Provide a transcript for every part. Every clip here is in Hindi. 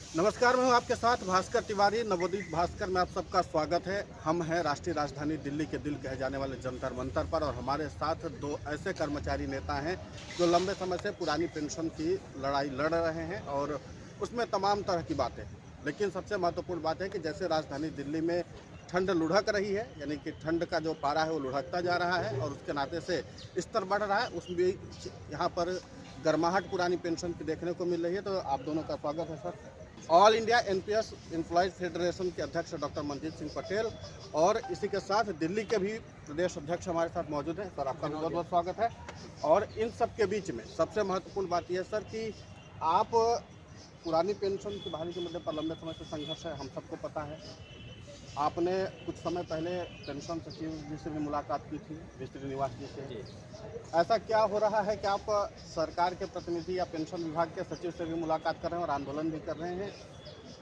नमस्कार, मैं हूं आपके साथ भास्कर तिवारी। नवोदित भास्कर में आप सबका स्वागत है। हम हैं राष्ट्रीय राजधानी दिल्ली के दिल कहे जाने वाले जंतर मंतर पर, और हमारे साथ दो ऐसे कर्मचारी नेता हैं जो लंबे समय से पुरानी पेंशन की लड़ाई लड़ रहे हैं, और उसमें तमाम तरह की बातें। लेकिन सबसे महत्वपूर्ण बात है कि जैसे राजधानी दिल्ली में ठंड लुढ़क रही है, यानी कि ठंड का जो पारा है वो लुढ़कता जा रहा है और उसके नाते से स्तर बढ़ रहा है, उसमें यहाँ पर गर्माहट पुरानी पेंशन की देखने को मिल रही है। तो आप दोनों का स्वागत है sir. All India NPS employees federation के अध्यक्ष डॉक्टर मनजीत सिंह पटेल, और इसी के साथ दिल्ली के भी प्रदेश अध्यक्ष हमारे साथ मौजूद हैं। सर, आपका भी बहुत बहुत स्वागत है। और इन सब के बीच में सबसे महत्वपूर्ण बात यह है सर कि आप पुरानी पेंशन की बहाली के मुद्दे पर लंबे समय से संघर्ष है, हम सबको पता है। आपने कुछ समय पहले पेंशन सचिव जी से भी मुलाकात की थी, मिस्त्री निवास जी से। ऐसा क्या हो रहा है कि आप सरकार के प्रतिनिधि या पेंशन विभाग के सचिव से भी मुलाकात कर रहे हैं और आंदोलन भी कर रहे हैं?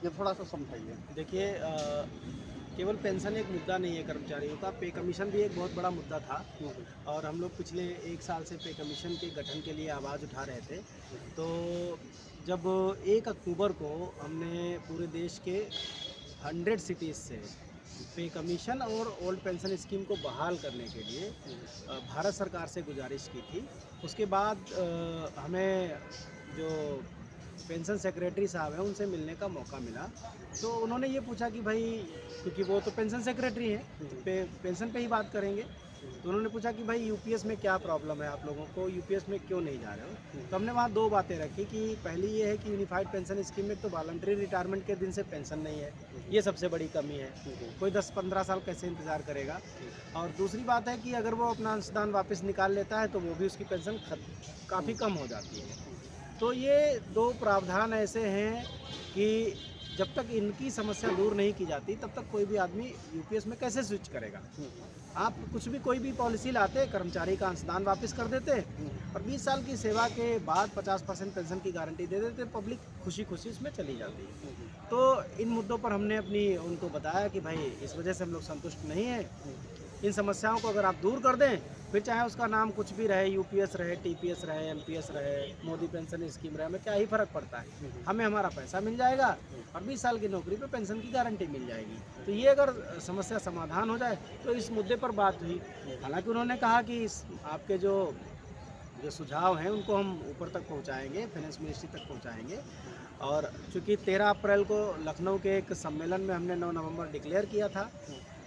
ये थोड़ा सा समझाइए। देखिए, केवल पेंशन एक मुद्दा नहीं है कर्मचारियों का, पे कमीशन भी एक बहुत बड़ा मुद्दा था। और हम लोग पिछले 1 साल से पे कमीशन के गठन के लिए आवाज़ उठा रहे थे। तो जब 1 अक्टूबर को हमने पूरे देश के 100 सिटीज़ से पे कमीशन और ओल्ड पेंशन स्कीम को बहाल करने के लिए भारत सरकार से गुजारिश की थी। उसके बाद हमें जो पेंशन सेक्रेटरी साहब हैं उनसे मिलने का मौका मिला। तो उन्होंने ये पूछा कि भाई, क्योंकि वो तो पेंशन सेक्रेटरी हैं, पेंशन पे ही बात करेंगे। तो उन्होंने पूछा कि भाई यूपीएस में क्या प्रॉब्लम है, आप लोगों को यूपीएस में क्यों नहीं जा रहे हो। तो हमने वहाँ दो बातें रखी कि पहली ये है कि यूनिफाइड पेंशन स्कीम में तो वॉलंटरी रिटायरमेंट के दिन से पेंशन नहीं है, ये सबसे बड़ी कमी है। कोई 10-15 साल कैसे इंतज़ार करेगा। और दूसरी बात है कि अगर वो अपना अंशदान वापस निकाल लेता है तो वो भी उसकी पेंशन काफ़ी कम हो जाती है। तो ये दो प्रावधान ऐसे हैं कि जब तक इनकी समस्या दूर नहीं की जाती तब तक कोई भी आदमी यूपीएस में कैसे स्विच करेगा। आप कुछ भी कोई भी पॉलिसी लाते, कर्मचारी का अंशदान वापस कर देते और 20 साल की सेवा के बाद 50% पेंशन की गारंटी दे देते, पब्लिक खुशी खुशी इसमें चली जाती है। तो इन मुद्दों पर हमने उनको बताया कि भाई इस वजह से हम लोग संतुष्ट नहीं हैं। इन समस्याओं को अगर आप दूर कर दें, फिर चाहे उसका नाम कुछ भी रहे, यूपीएस रहे, टीपीएस रहे, एमपीएस रहे, मोदी पेंशन स्कीम रहे, हमें क्या ही फ़र्क पड़ता है। हमें हमारा पैसा मिल जाएगा और 20 साल की नौकरी पे पेंशन की गारंटी मिल जाएगी। तो ये अगर समस्या समाधान हो जाए तो इस मुद्दे पर बात हुई। हालांकि उन्होंने कहा कि आपके जो जो सुझाव हैं उनको हम ऊपर तक पहुंचाएंगे, फाइनेंस मिनिस्ट्री तक पहुंचाएंगे। और चूँकि 13 अप्रैल को लखनऊ के एक सम्मेलन में हमने 9 नवंबर डिक्लेयर किया था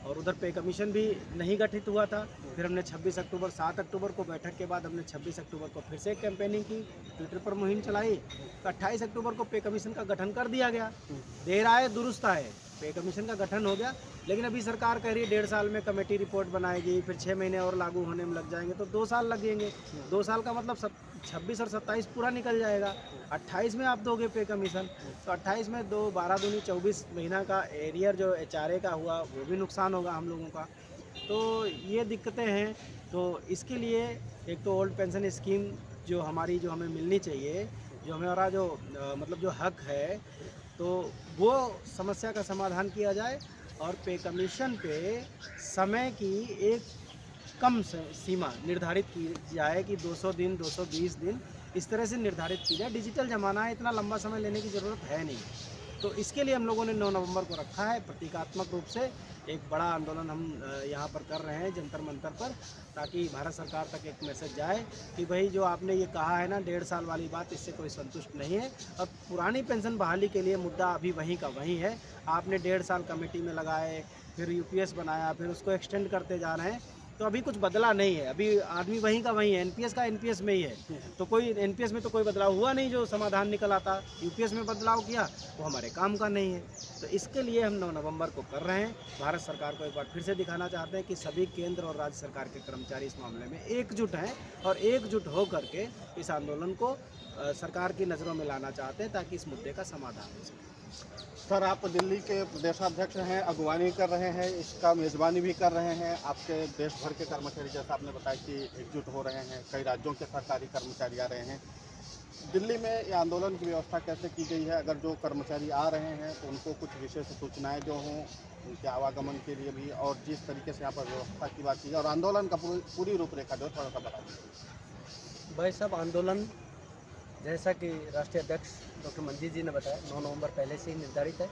और उधर पे कमीशन भी नहीं गठित हुआ था। फिर हमने 26 अक्टूबर 7 अक्टूबर को बैठक के बाद हमने 26 अक्टूबर को फिर से कैंपेनिंग की, ट्विटर पर मुहिम चलाई। तो 28 अक्टूबर को पे कमीशन का गठन कर दिया गया। देर आए दुरुस्त आए, पे कमीशन का गठन हो गया। लेकिन अभी सरकार कह रही है 1.5 साल में कमेटी रिपोर्ट बनाएगी, फिर 6 महीने और लागू होने में लग जाएंगे, तो 2 साल लगेंगे। 2 साल का मतलब 26 और 27 पूरा निकल जाएगा। 28 में आप दोगे पे कमीशन, तो 28 में 12 दूनी 24 महीना का एरियर जो एचआरए का हुआ वो भी नुकसान होगा हम लोगों का। तो ये दिक्कतें हैं। तो इसके लिए एक तो ओल्ड पेंशन स्कीम जो हमें मिलनी चाहिए, जो हमारा जो मतलब जो हक है, तो वो समस्या का समाधान किया जाए। और पे कमीशन पे समय की एक कम सीमा निर्धारित की जाए कि 200 दिन, 220 दिन, इस तरह से निर्धारित की जाए। डिजिटल ज़माना है, इतना लंबा समय लेने की ज़रूरत है नहीं। तो इसके लिए हम लोगों ने 9 नवंबर को रखा है। प्रतीकात्मक रूप से एक बड़ा आंदोलन हम यहाँ पर कर रहे हैं जंतर मंतर पर, ताकि भारत सरकार तक एक मैसेज जाए कि भाई जो आपने ये कहा है ना 1.5 साल वाली बात, इससे कोई संतुष्ट नहीं है। और पुरानी पेंशन बहाली के लिए मुद्दा अभी वहीं का वहीं है। आपने 1.5 साल कमेटी में लगाए, फिर यूपीएस बनाया, फिर उसको एक्सटेंड करते जा रहे हैं, तो अभी कुछ बदला नहीं है। अभी आदमी वहीं का वहीं है, एनपीएस का एनपीएस में ही है। तो कोई एनपीएस में तो कोई बदलाव हुआ नहीं जो समाधान निकल आता। यूपीएस में बदलाव किया वो हमारे काम का नहीं है। तो इसके लिए हम 9 नवंबर को कर रहे हैं। भारत सरकार को एक बार फिर से दिखाना चाहते हैं कि सभी केंद्र और राज्य सरकार के कर्मचारी इस मामले में एकजुट हैं और एकजुट हो करके इस आंदोलन को सरकार की नज़रों में लाना चाहते हैं, ताकि इस मुद्दे का समाधान हो सके। सर, आप दिल्ली के प्रदेशाध्यक्ष हैं, अगुवानी कर रहे हैं, इसका मेज़बानी भी कर रहे हैं। आपके देश भर के कर्मचारी, जैसा आपने बताया कि एकजुट हो रहे हैं, कई राज्यों के सरकारी कर्मचारी आ रहे हैं। दिल्ली में ये आंदोलन की व्यवस्था कैसे की गई है? अगर जो कर्मचारी आ रहे हैं तो उनको कुछ विशेष सूचनाएं जो हों उनके आवागमन के लिए भी, और जिस तरीके से यहाँ पर व्यवस्था की बात की है, और आंदोलन का पूरी रूपरेखा जो है थोड़ा सा बता दीजिए। भाई साहब, आंदोलन जैसा कि राष्ट्रीय अध्यक्ष डॉक्टर मंजीत जी ने बताया, 9 नवंबर पहले से ही निर्धारित है।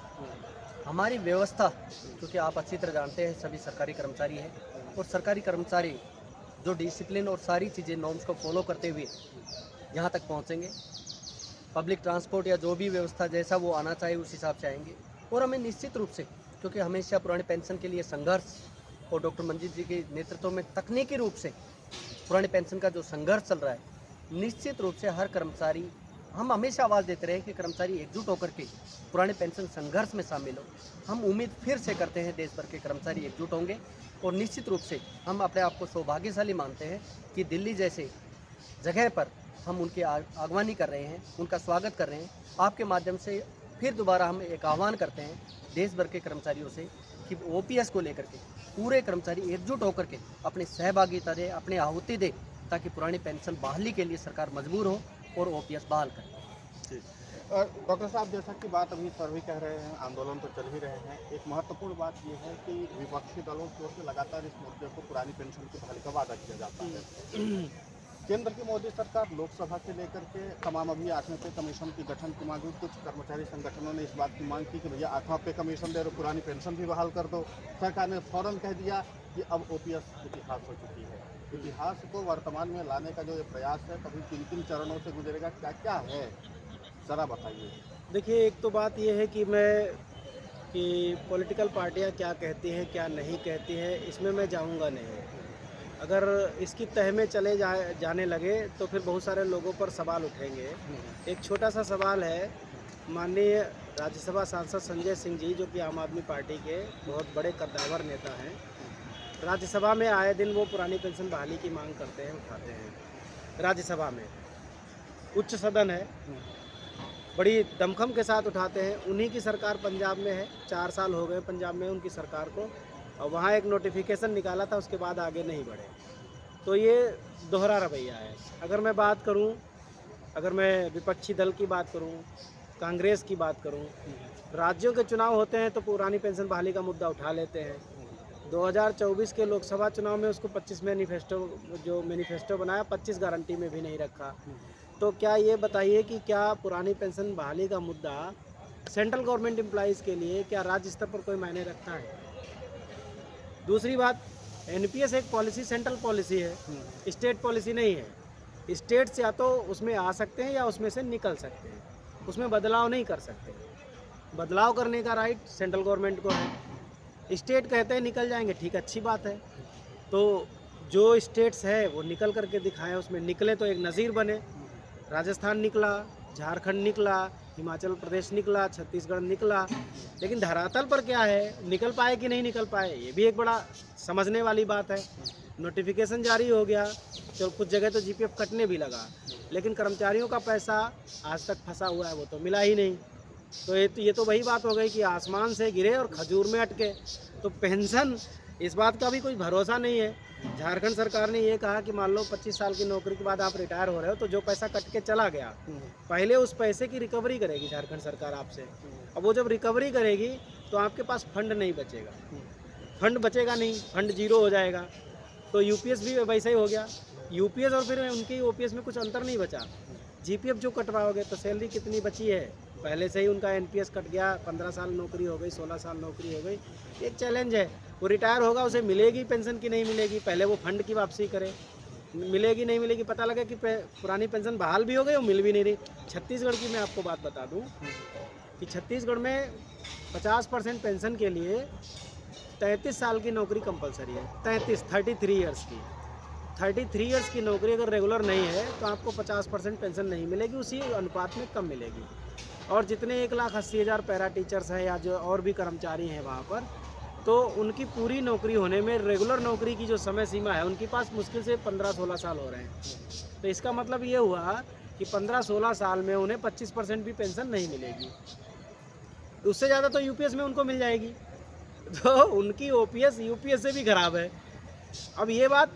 हमारी व्यवस्था, क्योंकि आप अच्छी तरह जानते हैं सभी सरकारी कर्मचारी हैं, और सरकारी कर्मचारी जो डिसिप्लिन और सारी चीज़ें नॉर्म्स को फॉलो करते हुए यहाँ तक पहुँचेंगे। पब्लिक ट्रांसपोर्ट या जो भी व्यवस्था जैसा वो आना चाहिए उस हिसाब से आएंगे। और हमें निश्चित रूप से, क्योंकि हमेशा पुराने पेंशन के लिए संघर्ष और डॉक्टर मंजीत जी के नेतृत्व में तकनीकी रूप से पुराने पेंशन का जो संघर्ष चल रहा है, निश्चित रूप से हर कर्मचारी, हम हमेशा आवाज़ देते रहे कि कर्मचारी एकजुट होकर के पुराने पेंशन संघर्ष में शामिल हो। हम उम्मीद फिर से करते हैं देश भर के कर्मचारी एकजुट होंगे, और निश्चित रूप से हम अपने आप को सौभाग्यशाली मानते हैं कि दिल्ली जैसे जगह पर हम उनकी आगवानी कर रहे हैं, उनका स्वागत कर रहे हैं। आपके माध्यम से फिर दोबारा हम एक आह्वान करते हैं देश भर के कर्मचारियों से कि ओपीएस को लेकर के पूरे कर्मचारी एकजुट होकर के अपनी सहभागिता दें, अपनी आहुति दें, ताकि पुरानी पेंशन बहाली के लिए सरकार मजबूर हो और ओपीएस बहाल करे। जी। डॉक्टर साहब, जैसा कि बात अभी सर भी कह रहे हैं, आंदोलन तो चल ही रहे हैं। एक महत्वपूर्ण बात यह है कि विपक्षी दलों की ओर से लगातार इस मुद्दे को पुरानी पेंशन की बहाली का वादा किया जाता है। केंद्र की मोदी सरकार लोकसभा से लेकर के तमाम अभी 8वें पे कमीशन की गठन की मांग हुई। कुछ कर्मचारी संगठनों ने इस बात की मांग की कि भैया 8वां पे कमीशन दे रहे, पुरानी पेंशन भी बहाल कर दो। सरकार ने फौरन कह दिया कि अब ओपीएस इतिहास हो चुकी है। इतिहास को वर्तमान में लाने का जो ये प्रयास है, कभी 3-3 चरणों से गुजरेगा, क्या क्या है, जरा बताइए। देखिए, एक तो बात ये है कि पॉलिटिकल पार्टियां क्या कहती हैं क्या नहीं कहती हैं, इसमें मैं जाऊंगा नहीं। अगर इसकी तह में चले जाने लगे तो फिर बहुत सारे लोगों पर सवाल उठेंगे। एक छोटा सा सवाल है, माननीय राज्यसभा सांसद संजय सिंह जी, जो कि आम आदमी पार्टी के बहुत बड़े कद्दावर नेता हैं, राज्यसभा में आए दिन वो पुरानी पेंशन बहाली की मांग करते हैं, उठाते हैं। राज्यसभा में उच्च सदन है, बड़ी दमखम के साथ उठाते हैं। उन्हीं की सरकार पंजाब में है, 4 साल हो गए पंजाब में उनकी सरकार को, और वहाँ एक नोटिफिकेशन निकाला था, उसके बाद आगे नहीं बढ़े। तो ये दोहरा रवैया है। अगर मैं बात करूँ, अगर मैं विपक्षी दल की बात करूँ, कांग्रेस की बात करूँ, राज्यों के चुनाव होते हैं तो पुरानी पेंशन बहाली का मुद्दा उठा लेते हैं। 2024 के लोकसभा चुनाव में उसको 25 मैनिफेस्टो बनाया, 25 गारंटी में भी नहीं रखा। तो क्या ये बताइए कि क्या पुरानी पेंशन बहाली का मुद्दा सेंट्रल गवर्नमेंट एम्प्लॉइज़ के लिए क्या राज्य स्तर पर कोई मायने रखता है? दूसरी बात, एनपीएस एक पॉलिसी, सेंट्रल पॉलिसी है, स्टेट पॉलिसी नहीं है। स्टेट्स या तो उसमें आ सकते हैं या उसमें से निकल सकते हैं, उसमें बदलाव नहीं कर सकते। बदलाव करने का राइट सेंट्रल गवर्नमेंट को है। स्टेट कहते हैं निकल जाएंगे, ठीक, अच्छी बात है। तो जो स्टेट्स है वो निकल करके दिखाएं, उसमें निकले तो एक नज़ीर बने। राजस्थान निकला, झारखंड निकला, हिमाचल प्रदेश निकला, छत्तीसगढ़ निकला, लेकिन धरातल पर क्या है, निकल पाए कि नहीं निकल पाए, ये भी एक बड़ा समझने वाली बात है। नोटिफिकेशन जारी हो गया, तो कुछ जगह तो जीपीएफ कटने भी लगा, लेकिन कर्मचारियों का पैसा आज तक फंसा हुआ है, वो तो मिला ही नहीं। तो ये तो वही बात हो गई कि आसमान से गिरे और खजूर में अटके। तो पेंशन, इस बात का भी कोई भरोसा नहीं है। झारखंड सरकार ने ये कहा कि मान लो 25 साल की नौकरी के बाद आप रिटायर हो रहे हो, तो जो पैसा कट के चला गया, पहले उस पैसे की रिकवरी करेगी झारखंड सरकार आपसे। अब वो जब रिकवरी करेगी तो आपके पास फंड नहीं बचेगा, फंड बचेगा नहीं, फंड जीरो हो जाएगा। तो यूपीएस भी वैसे ही हो गया। यूपीएस और फिर उनकी ओपीएस में कुछ अंतर नहीं बचा। जीपीएफ जो कटवाओगे तो सैलरी कितनी बची है, पहले से ही उनका एनपीएस कट गया, 15 साल नौकरी हो गई, 16 साल नौकरी हो गई। एक चैलेंज है, वो रिटायर होगा, उसे मिलेगी पेंशन की नहीं मिलेगी, पहले वो फंड की वापसी करे, मिलेगी नहीं मिलेगी, पता लगे कि पुरानी पेंशन बहाल भी हो गई और मिल भी नहीं रही। छत्तीसगढ़ की मैं आपको बात बता दूं कि छत्तीसगढ़ में 50% पेंशन के लिए 33 साल की नौकरी कंपलसरी है। 33 ईयर्स की, 33 ईयर्स की नौकरी अगर रेगुलर नहीं है तो आपको 50% पेंशन नहीं मिलेगी, उसी अनुपात में कम मिलेगी। और जितने 1,80,000 पैरा टीचर्स हैं या जो और भी कर्मचारी हैं वहाँ पर, तो उनकी पूरी नौकरी होने में रेगुलर नौकरी की जो समय सीमा है, उनके पास मुश्किल से 15-16 साल हो रहे हैं। तो इसका मतलब ये हुआ कि 15-16 साल में उन्हें 25% भी पेंशन नहीं मिलेगी। उससे ज़्यादा तो यूपीएस में उनको मिल जाएगी। तो उनकी ओपीएस यूपीएस से भी खराब है। अब ये बात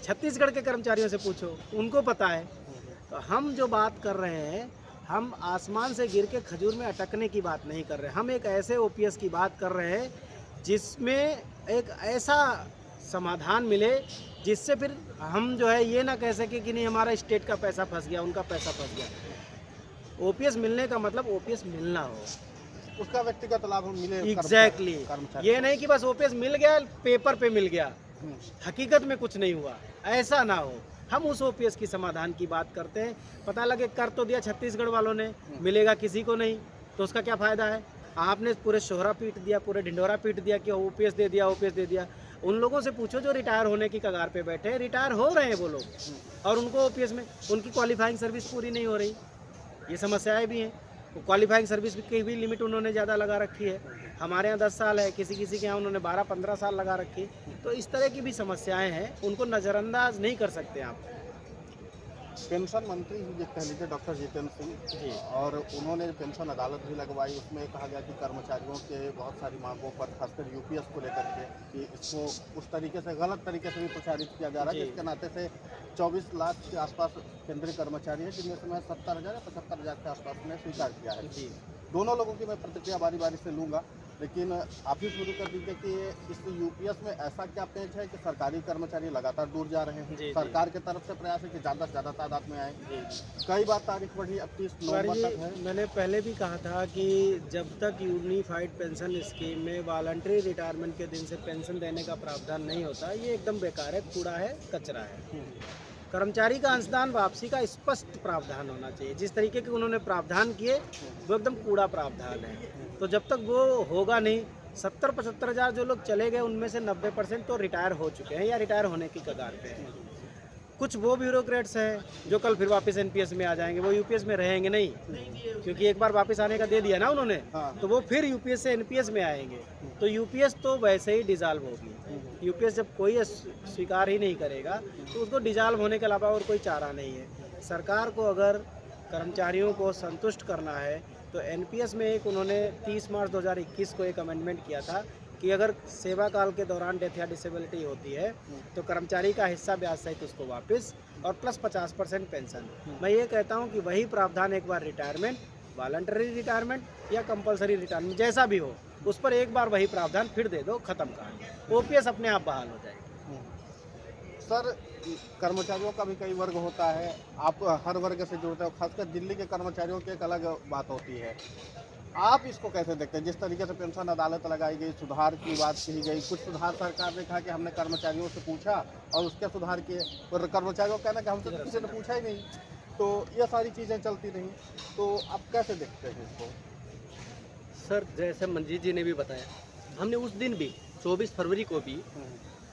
छत्तीसगढ़ के कर्मचारियों से पूछो, उनको पता है। तो हम जो बात कर रहे हैं, हम आसमान से गिर के खजूर में अटकने की बात नहीं कर रहे। हम एक ऐसे ओपीएस की बात कर रहे हैं जिसमें एक ऐसा समाधान मिले जिससे फिर हम जो है ये ना कह सके कि नहीं हमारा स्टेट का पैसा फंस गया, उनका पैसा फंस गया। ओपीएस मिलने का मतलब ओपीएस मिलना हो। उसका व्यक्तिगत लाभ मिले एग्जैक्टली कर्मचारी ये नहीं कि बस ओपीएस मिल गया, पेपर पे मिल गया, हम्म, हकीकत में कुछ नहीं हुआ, ऐसा ना हो। हम उस ओपीएस की समाधान की बात करते हैं। पता लगे कर तो दिया छत्तीसगढ़ वालों ने, मिलेगा किसी को नहीं, तो उसका क्या फ़ायदा है? आपने पूरे शोहरा पीट दिया, पूरे ढिंढोरा पीट दिया कि ओपीएस दे दिया, ओपीएस दे दिया। उन लोगों से पूछो जो रिटायर होने की कगार पे बैठे हैं, रिटायर हो रहे हैं वो लोग, और उनको ओपीएस में उनकी क्वालिफाइंग सर्विस पूरी नहीं हो रही। ये समस्याएं भी हैं। क्वालिफाइंग सर्विस की भी लिमिट उन्होंने ज़्यादा लगा रखी है। हमारे यहाँ 10 साल है, किसी किसी के यहाँ उन्होंने 12-15 साल लगा रखी है। तो इस तरह की भी समस्याएं हैं, उनको नज़रअंदाज नहीं कर सकते आप। पेंशन मंत्री जो कह लीजिए डॉक्टर जितेंद्र सिंह जी और उन्होंने पेंशन अदालत भी लगवाई। उसमें कहा गया कि कर्मचारियों के बहुत सारी मांगों पर, खासकर यूपीएस को लेकर के, कि इसको उस तरीके से गलत तरीके से भी प्रचारित किया जा रहा है, जी। जिसके नाते से 24 लाख के आसपास केंद्रीय कर्मचारी हैं, जिनमें से मैं 70,000 या 75,000 के आसपास ने स्वीकार किया है। जी दोनों लोगों की मैं प्रतिक्रिया बारी बारी से लूँगा, लेकिन आप ही शुरू कर दीजिए कि इस यूपीएस में ऐसा क्या पेच है कि सरकारी कर्मचारी लगातार दूर जा रहे हैं? जी, सरकार की तरफ से प्रयास है कि ज़्यादा से ज़्यादा तादाद में आए। जी कई बार तारीख बढ़ी, अब 30 पर नवंबर ये तक है। मैंने पहले भी कहा था कि जब तक यूनिफाइड पेंशन स्कीम में वॉलंटरी रिटायरमेंट के दिन से पेंशन देने का प्रावधान नहीं होता, ये एकदम बेकार है, कूड़ा है, कचरा है। कर्मचारी का अंशदान वापसी का स्पष्ट प्रावधान होना चाहिए। जिस तरीके के उन्होंने प्रावधान किए वो एकदम कूड़ा प्रावधान है। तो जब तक वो होगा नहीं, 70-75 हज़ार जो लोग चले गए उनमें से 90% तो रिटायर हो चुके हैं या रिटायर होने की कगार पे हैं। कुछ वो ब्यूरोक्रेट्स हैं जो कल फिर वापस एनपीएस में आ जाएंगे, वो यूपीएस में रहेंगे नहीं, क्योंकि एक बार वापस आने का दे दिया ना उन्होंने, हाँ। तो वो फिर यूपीएस से एनपीएस में आएंगे। तो यूपीएस तो वैसे ही डिजॉल्व होगी। यूपीएस जब कोई स्वीकार ही नहीं करेगा तो उसको डिजॉल्व होने के अलावा और कोई चारा नहीं है। सरकार को अगर कर्मचारियों को संतुष्ट करना है तो एनपीएस में एक उन्होंने 30 मार्च 2021 को एक अमेंडमेंट किया था कि अगर सेवा काल के दौरान डेथ या डिसेबिलिटी होती है तो कर्मचारी का हिस्सा ब्याज सहित उसको वापस और प्लस 50% पेंशन। मैं ये कहता हूँ कि वही प्रावधान एक बार रिटायरमेंट, वॉलंटरी रिटायरमेंट या कंपलसरी रिटायरमेंट जैसा भी हो, उस पर एक बार वही प्रावधान फिर दे दो, खत्म कर, ओपीएस अपने आप बहाल हो जाएगी। सर, कर्मचारियों का भी कई वर्ग होता है, आप हर वर्ग से जुड़ते हो, खासकर दिल्ली के कर्मचारियों की एक अलग बात होती है। आप इसको कैसे देखते हैं? जिस तरीके से पेंशन अदालत लगाई गई, सुधार की बात कही गई, कुछ सुधार सरकार ने कहा कि हमने कर्मचारियों से पूछा और उसके सुधार किए, और कर्मचारियों का कहना कि हमसे तो किसी ने पूछा ही नहीं, तो ये सारी चीज़ें चलती रहीं। तो आप कैसे देखते हैं इसको? सर, जैसे मंजीत जी ने भी बताया, हमने उस दिन भी 24 फरवरी को भी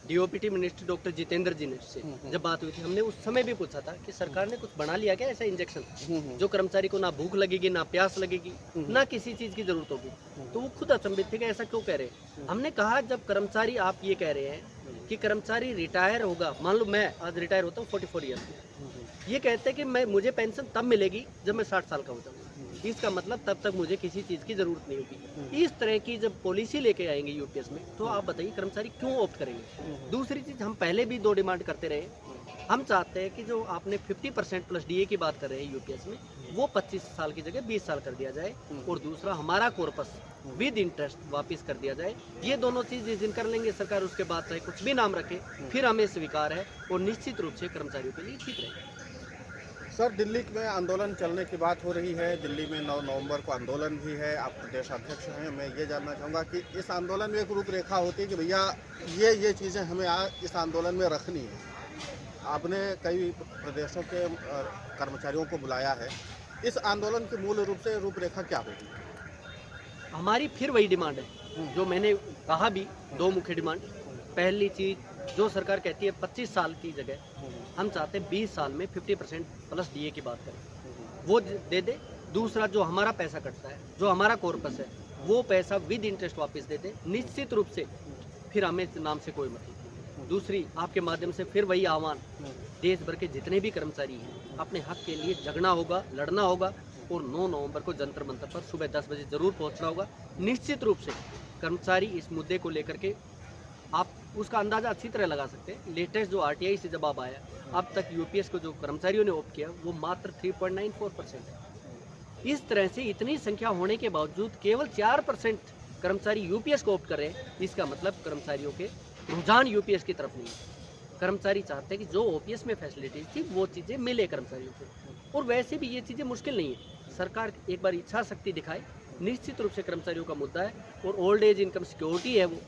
डीओपीटी मिनिस्टर डॉक्टर जितेंद्र जी ने से जब बात हुई थी, हमने उस समय भी पूछा था कि सरकार ने कुछ बना लिया क्या ऐसा इंजेक्शन जो कर्मचारी को ना भूख लगेगी, ना प्यास लगेगी, ना किसी चीज़ की जरूरत होगी। तो वो खुद अचंभित थे कि ऐसा क्यों कह रहे हैं। हमने कहा जब कर्मचारी, आप ये कह रहे हैं कि कर्मचारी रिटायर होगा, मान लो मैं आज रिटायर होता हूँ 44 ईयर में, ये कहते हैं कि मुझे पेंशन तब मिलेगी जब मैं 60 साल का हो जाऊँ, इसका मतलब तब तक मुझे किसी चीज़ की ज़रूरत नहीं होगी। इस तरह की जब पॉलिसी लेके आएंगे यूपीएस में, तो आप बताइए कर्मचारी क्यों ऑप्ट करेंगे। दूसरी चीज़, हम पहले भी 2 डिमांड करते रहे, हम चाहते हैं कि जो आपने 50% प्लस डीए की बात कर रहे हैं यूपीएस में, वो 25 साल की जगह 20 साल कर दिया जाए, और दूसरा हमारा कॉर्पस विद इंटरेस्ट वापस कर दिया जाए। ये दोनों चीज़ जिस दिन कर लेंगे सरकार, उसके बाद चाहे कुछ भी नाम रखे, फिर हमें स्वीकार है और निश्चित रूप से कर्मचारियों के लिए ठीक रहेगा। सर, दिल्ली में आंदोलन चलने की बात हो रही है, दिल्ली में 9 नवंबर को आंदोलन भी है, आप प्रदेश अध्यक्ष हैं। मैं ये जानना चाहूँगा कि इस आंदोलन में एक रूपरेखा होती है कि भैया ये चीज़ें हमें इस आंदोलन में रखनी है। आपने कई प्रदेशों के कर्मचारियों को बुलाया है, इस आंदोलन की मूल रूप से रूपरेखा क्या होगी? हमारी फिर वही डिमांड है जो मैंने कहा भी, 2 मुख्य डिमांड। पहली चीज़, जो सरकार कहती है 25 साल की जगह हम चाहते हैं 20 साल में 50% प्लस डीए की बात करें, वो दे दे। दूसरा, जो हमारा पैसा कटता है, जो हमारा कॉर्पस है, वो पैसा विद इंटरेस्ट वापस दे दे, निश्चित रूप से फिर हमें इस नाम से कोई मतलब। दूसरी, आपके माध्यम से फिर वही आह्वान, देश भर के जितने भी कर्मचारी हैं, अपने हक के लिए जगना होगा, लड़ना होगा, और 9 नवंबर को जंतर मंतर पर सुबह 10 बजे ज़रूर पहुंचना होगा। निश्चित रूप से कर्मचारी इस मुद्दे को लेकर के, आप उसका अंदाज़ा अच्छी तरह लगा सकते हैं। लेटेस्ट जो आरटीआई से जवाब आया, अब तक यूपीएस को जो कर्मचारियों ने ऑप्ट किया वो मात्र 3.94% है। इस तरह से इतनी संख्या होने के बावजूद केवल 4% कर्मचारी यूपीएस को ऑप्ट कर रहे हैं। इसका मतलब कर्मचारियों के रुझान यूपीएस की तरफ नहीं है। कर्मचारी चाहते हैं कि जो ओपीएस में फैसिलिटीज थी वो चीज़ें मिले कर्मचारियों को, और वैसे भी ये चीज़ें मुश्किल नहीं है। सरकार एक बार इच्छा शक्ति दिखाए। निश्चित रूप से कर्मचारियों का मुद्दा है और ओल्ड एज इनकम सिक्योरिटी है, वो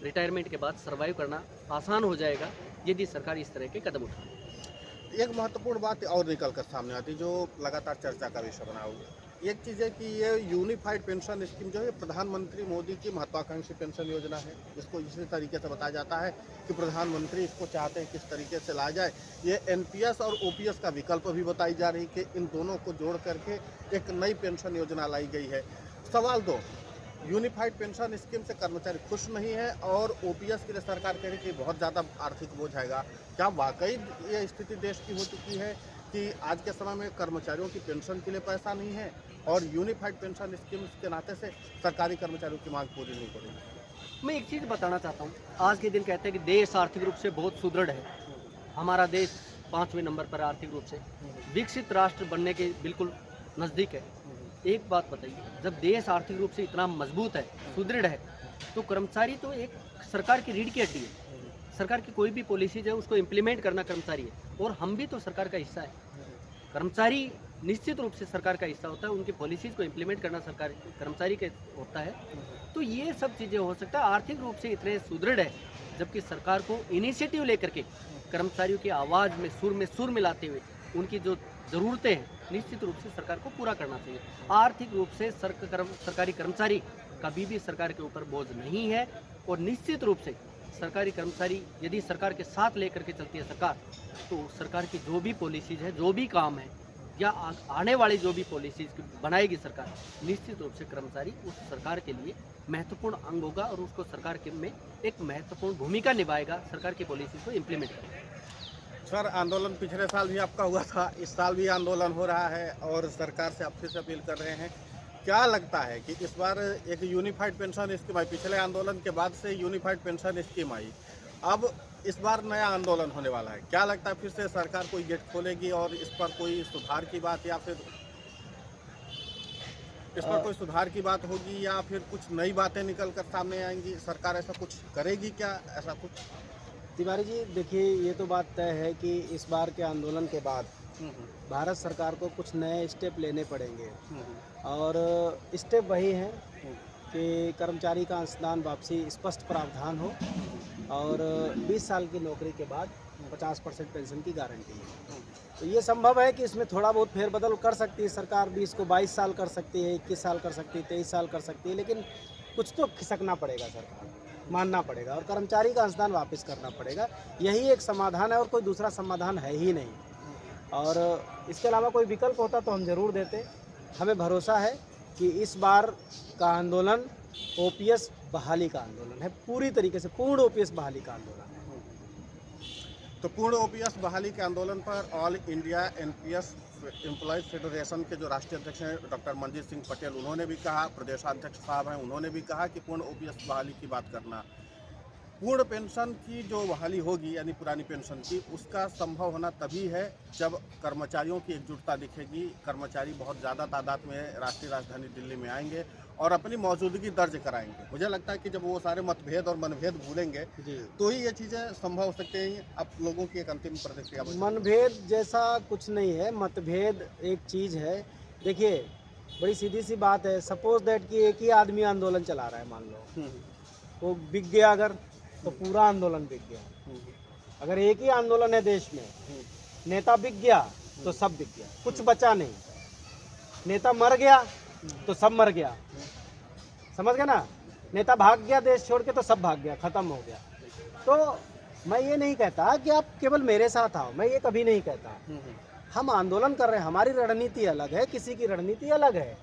रिटायरमेंट के बाद सर्वाइव करना आसान हो जाएगा यदि सरकार इस तरह के कदम उठाए। एक महत्वपूर्ण बात और निकल कर सामने आती जो लगातार चर्चा का विषय बना हुआ, एक चीज़ है कि ये यूनिफाइड पेंशन स्कीम जो है प्रधानमंत्री मोदी की महत्वाकांक्षी पेंशन योजना है। इसको इसी तरीके से बताया जाता है कि प्रधानमंत्री इसको चाहते हैं किस तरीके से लाया जाए। ये एनपीएस और ओपीएस का विकल्प भी बताई जा रही कि इन दोनों को जोड़ करके एक नई पेंशन योजना लाई गई है। सवाल दो, यूनिफाइड पेंशन स्कीम से कर्मचारी खुश नहीं है और ओपीएस के लिए सरकार कह रही है कि बहुत ज़्यादा आर्थिक बोझ आएगा। क्या वाकई ये स्थिति देश की हो चुकी है कि आज के समय में कर्मचारियों की पेंशन के लिए पैसा नहीं है और यूनिफाइड पेंशन स्कीम के नाते से सरकारी कर्मचारियों की मांग पूरी नहीं हो रही? मैं एक चीज़ बताना चाहता हूँ। आज के दिन कहते हैं कि देश आर्थिक रूप से बहुत सुदृढ़ है। हमारा देश 5वें नंबर पर आर्थिक रूप से विकसित राष्ट्र बनने के बिल्कुल नज़दीक है। एक बात बताइए, जब देश आर्थिक रूप से इतना मजबूत है, सुदृढ़ है, तो कर्मचारी तो एक सरकार की रीढ़ की हड्डी है। सरकार की कोई भी पॉलिसीज है उसको इम्प्लीमेंट करना कर्मचारी है और हम भी तो सरकार का हिस्सा है। कर्मचारी निश्चित रूप से सरकार का हिस्सा होता है, उनकी पॉलिसीज़ को इम्प्लीमेंट करना सरकार कर्मचारी के होता है। तो ये सब चीज़ें हो सकता है आर्थिक रूप से इतने सुदृढ़ है, जबकि सरकार को इनिशिएटिव लेकर के कर्मचारियों की आवाज़ में सुर मिलाते हुए उनकी जो ज़रूरतें हैं निश्चित रूप से सरकार को पूरा करना चाहिए। आर्थिक रूप से सरकारी कर्मचारी कभी भी सरकार के ऊपर बोझ नहीं है और निश्चित रूप से सरकारी कर्मचारी यदि सरकार के साथ लेकर के चलती है सरकार, तो सरकार की जो भी पॉलिसीज़ है, जो भी काम है या आने वाली जो भी पॉलिसीज़ बनाएगी सरकार, निश्चित रूप से कर्मचारी उस सरकार के लिए महत्वपूर्ण अंग होगा और उसको सरकार के में एक महत्वपूर्ण भूमिका निभाएगा, सरकार की पॉलिसी को इम्प्लीमेंट करेगा। सर, आंदोलन पिछले साल भी आपका हुआ था, इस साल भी आंदोलन हो रहा है और सरकार से आप फिर से अपील कर रहे हैं। क्या लगता है कि इस बार एक यूनिफाइड पेंशन स्कीम आई, पिछले आंदोलन के बाद से यूनिफाइड पेंशन स्कीम आई, अब इस बार नया आंदोलन होने वाला है, क्या लगता है फिर से सरकार कोई गेट खोलेगी और इस पर कोई सुधार की बात या फिर इस पर कोई सुधार की बात होगी या फिर कुछ नई बातें निकल कर सामने आएंगी? सरकार ऐसा कुछ करेगी क्या, ऐसा कुछ? तिवारी जी, देखिए, ये तो बात तय है कि इस बार के आंदोलन के बाद भारत सरकार को कुछ नए स्टेप लेने पड़ेंगे और स्टेप वही हैं कि कर्मचारी का अंशदान वापसी स्पष्ट प्रावधान हो और 20 साल की नौकरी के बाद 50% पेंशन की गारंटी है। तो ये संभव है कि इसमें थोड़ा बहुत फेरबदल कर सकती है सरकार, 20 को 22 साल कर सकती है, 21 साल कर सकती है, 23 साल कर सकती है, लेकिन कुछ तो खिसकना पड़ेगा, सरकार मानना पड़ेगा और कर्मचारी का अंशदान वापस करना पड़ेगा। यही एक समाधान है और कोई दूसरा समाधान है ही नहीं। और इसके अलावा कोई विकल्प होता तो हम ज़रूर देते। हमें भरोसा है कि इस बार का आंदोलन ओपीएस बहाली का आंदोलन है, पूरी तरीके से पूर्ण ओपीएस बहाली का आंदोलन है। तो पूर्ण ओपीएस बहाली के आंदोलन पर all India NPS employees federation के जो राष्ट्रीय अध्यक्ष हैं डॉक्टर मंजीत सिंह पटेल, उन्होंने भी कहा, प्रदेशाध्यक्ष साहब हैं, उन्होंने भी कहा कि पूर्ण ओपीएस बहाली की बात करना, पूर्ण पेंशन की जो बहाली होगी यानी पुरानी पेंशन की, उसका संभव होना तभी है जब कर्मचारियों की एकजुटता दिखेगी। कर्मचारी बहुत ज़्यादा तादाद में राष्ट्रीय राजधानी दिल्ली में आएंगे और अपनी मौजूदगी दर्ज कराएंगे। मुझे लगता है कि जब वो सारे मतभेद और मनभेद भूलेंगे तो ही ये चीज़ें संभव हो सकती हैं। अब लोगों की एक अंतिम प्रतिक्रिया। मनभेद जैसा कुछ नहीं है, मतभेद एक चीज़ है। देखिए, बड़ी सीधी सी बात है, सपोज दैट कि एक ही आदमी आंदोलन चला रहा है, मान लो वो बिक गया अगर, तो पूरा आंदोलन बिक गया। अगर एक ही आंदोलन है देश में, नेता बिक गया तो सब बिक गया, कुछ बचा नहीं। नेता मर गया तो सब मर गया, समझ गए ना। नेता भाग गया देश छोड़ के तो सब भाग गया, खत्म हो गया। तो मैं ये नहीं कहता कि आप केवल मेरे साथ आओ, मैं ये कभी नहीं कहता। हम आंदोलन कर रहे हैं, हमारी रणनीति अलग है, किसी की रणनीति अलग है।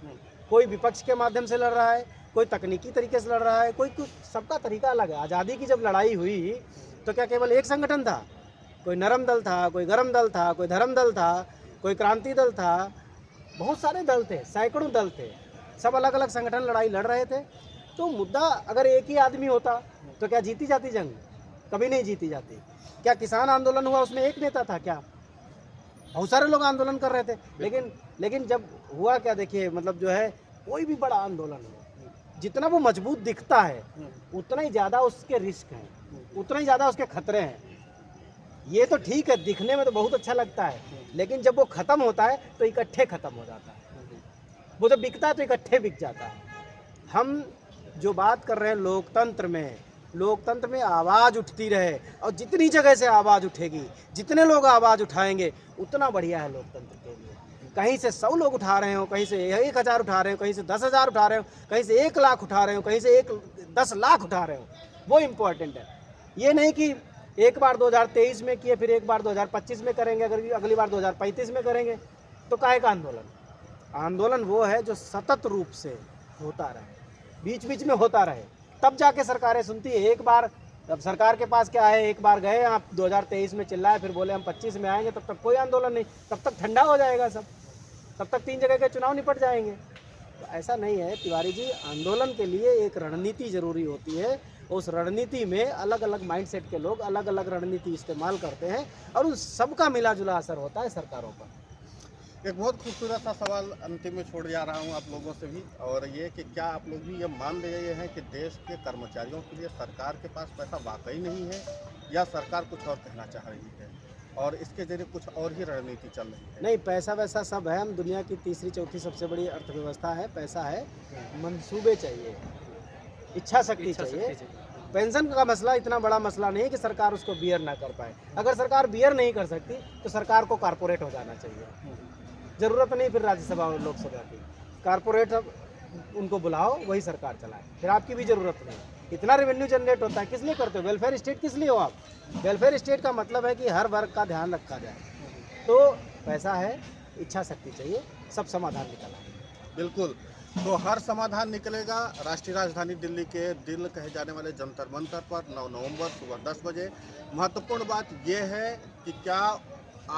कोई विपक्ष के माध्यम से लड़ रहा है, कोई तकनीकी तरीके से लड़ रहा है, कोई कुछ, सबका तरीका अलग है। आज़ादी की जब लड़ाई हुई तो क्या केवल एक संगठन था? कोई नरम दल था, कोई गरम दल था, कोई धर्म दल था, कोई क्रांति दल था, बहुत सारे दल थे, सैकड़ों दल थे, सब अलग अलग संगठन लड़ाई लड़ रहे थे। तो मुद्दा अगर एक ही आदमी होता तो क्या जीती जाती जंग? कभी नहीं जीती जाती। क्या किसान आंदोलन हुआ, उसमें एक नेता था? क्या बहुत सारे लोग आंदोलन कर रहे थे। लेकिन जब हुआ क्या, देखिए, मतलब जो है, कोई भी बड़ा आंदोलन हो, जितना वो मजबूत दिखता है उतना ही ज़्यादा उसके रिस्क हैं, उतना ही ज़्यादा उसके खतरे हैं। ये तो ठीक है, दिखने में तो बहुत अच्छा लगता है, लेकिन जब वो ख़त्म होता है तो इकट्ठे ख़त्म हो जाता है। वो जब बिकता है तो इकट्ठे बिक जाता है। हम जो बात कर रहे हैं लोकतंत्र में आवाज़ उठती रहे, और जितनी जगह से आवाज़ उठेगी, जितने लोग आवाज़ उठाएंगे, उतना बढ़िया है लोकतंत्र के लिए। कहीं से 100 लोग उठा रहे हो, कहीं से 1000 उठा रहे हो, कहीं से 10,000 उठा रहे हो, कहीं से 1 लाख उठा रहे हो, कहीं से 10 लाख उठा रहे हो, वो इम्पोर्टेंट है। ये नहीं कि एक बार 2023 में किए, फिर एक बार 2025 में करेंगे, अगर अगली बार 2035 में करेंगे, तो काहे का आंदोलन? आंदोलन वो है जो सतत रूप से होता रहे, बीच बीच में होता रहे, तब जाके सरकारें सुनती है। एक बार अब सरकार के पास क्या है, एक बार गए आप 2023 में चिल्लाए, फिर बोले हम 25 में आएंगे, तब तक कोई आंदोलन नहीं, तब तक ठंडा हो जाएगा सब, तब तक 3 जगह के चुनाव निपट जाएंगे। तो ऐसा नहीं है तिवारी जी, आंदोलन के लिए एक रणनीति जरूरी होती है। उस रणनीति में अलग अलग माइंडसेट के लोग अलग अलग रणनीति इस्तेमाल करते हैं, और उन सबका मिला जुला असर होता है सरकारों पर। एक बहुत खूबसूरत सा सवाल अंतिम में छोड़ जा रहा हूँ आप लोगों से भी, और ये कि क्या आप लोग भी ये मान रहे हैं कि देश के कर्मचारियों के लिए सरकार के पास पैसा वाकई नहीं है, या सरकार कुछ और कहना चाह रही है और इसके जरिए कुछ और ही रणनीति चल रही है? नहीं, पैसा वैसा सब है। हम दुनिया की तीसरी चौथी सबसे बड़ी अर्थव्यवस्था है, पैसा है, मंसूबे चाहिए, इच्छा शक्ति चाहिए। पेंशन का मसला इतना बड़ा मसला नहीं है कि सरकार उसको बियर ना कर पाए। अगर सरकार बियर नहीं कर सकती तो सरकार को कारपोरेट हो जाना चाहिए। ज़रूरत नहीं फिर राज्यसभा और लोकसभा की, कारपोरेट उनको बुलाओ, वही सरकार चलाए, फिर आपकी भी ज़रूरत नहीं। इतना रेवेन्यू जनरेट होता है, किस लिए करते हो? वेलफेयर स्टेट किस लिए हो आप? वेलफेयर स्टेट का मतलब है कि हर वर्ग का ध्यान रखा जाए। तो पैसा है, इच्छा शक्ति चाहिए, सब समाधान निकला है। बिल्कुल, तो हर समाधान निकलेगा राष्ट्रीय राजधानी दिल्ली के दिल कहे जाने वाले जंतर मंतर पर 9 नवंबर सुबह 10 बजे। महत्वपूर्ण बात यह है कि क्या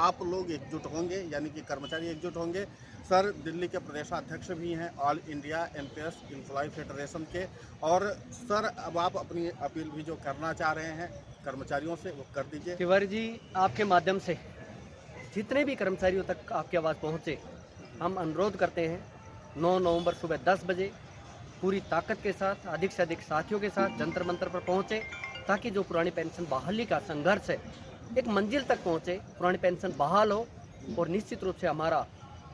आप लोग एकजुट होंगे, यानी कि कर्मचारी एकजुट होंगे। सर दिल्ली के प्रदेशाध्यक्ष भी हैं all India NPS employee federation के, और सर अब आप अपनी अपील भी जो करना चाह रहे हैं कर्मचारियों से वो कर दीजिए। तिवारी जी, आपके माध्यम से जितने भी कर्मचारियों तक आपकी आवाज़ पहुँचे, हम अनुरोध करते हैं 9 नवंबर सुबह 10 बजे पूरी ताकत के साथ, अधिक से अधिक साथियों के साथ जंतर मंतर पर पहुँचे, ताकि जो पुरानी पेंशन बहाली का संघर्ष है एक मंजिल तक पहुँचे, पुरानी पेंशन बहाल हो। और निश्चित रूप से हमारा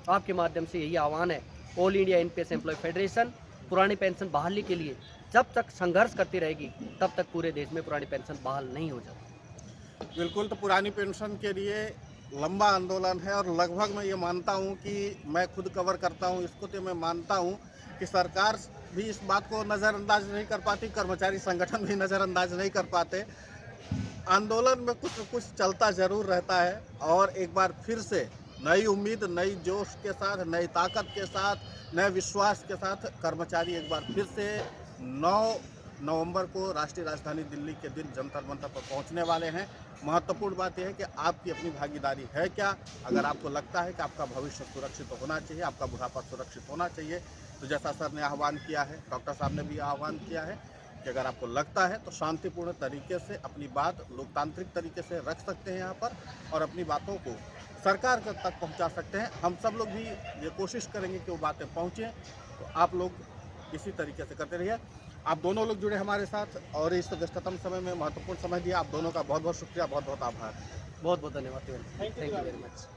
आपके माध्यम से यही आह्वान है, all India NPS employee federation पुरानी पेंशन बहाली के लिए जब तक संघर्ष करती रहेगी, तब तक पूरे देश में पुरानी पेंशन बहाल नहीं हो जाती। बिल्कुल, तो पुरानी पेंशन के लिए लंबा आंदोलन है, और लगभग मैं ये मानता हूँ कि मैं खुद कवर करता हूँ इसको, तो मैं मानता हूँ कि सरकार भी इस बात को नज़रअंदाज नहीं कर पाती, कर्मचारी संगठन भी नज़रअंदाज नहीं कर पाते। आंदोलन में कुछ न कुछ चलता ज़रूर रहता है, और एक बार फिर से नई उम्मीद, नई जोश के साथ, नई ताकत के साथ, नए विश्वास के साथ कर्मचारी एक बार फिर से 9 नवंबर को राष्ट्रीय राजधानी दिल्ली के दिन जंतर मंतर पर पहुंचने वाले हैं। महत्वपूर्ण बात यह है कि आपकी अपनी भागीदारी है क्या। अगर आपको लगता है कि आपका भविष्य सुरक्षित होना चाहिए, आपका बुढ़ापा सुरक्षित होना चाहिए, तो जैसा सर ने आह्वान किया है, डॉक्टर साहब ने भी आह्वान किया है कि अगर आपको लगता है तो शांतिपूर्ण तरीके से अपनी बात लोकतांत्रिक तरीके से रख सकते हैं यहाँ पर, और अपनी बातों को सरकार तक पहुँचा सकते हैं। हम सब लोग भी ये कोशिश करेंगे कि वो बातें पहुँचें, तो आप लोग इसी तरीके से करते रहिए। आप दोनों लोग जुड़े हमारे साथ, और इस व्यस्ततम समय में महत्वपूर्ण समय दिया, आप दोनों का बहुत बहुत शुक्रिया, बहुत बहुत आभार। बहुत बहुत धन्यवाद। Thank you very much.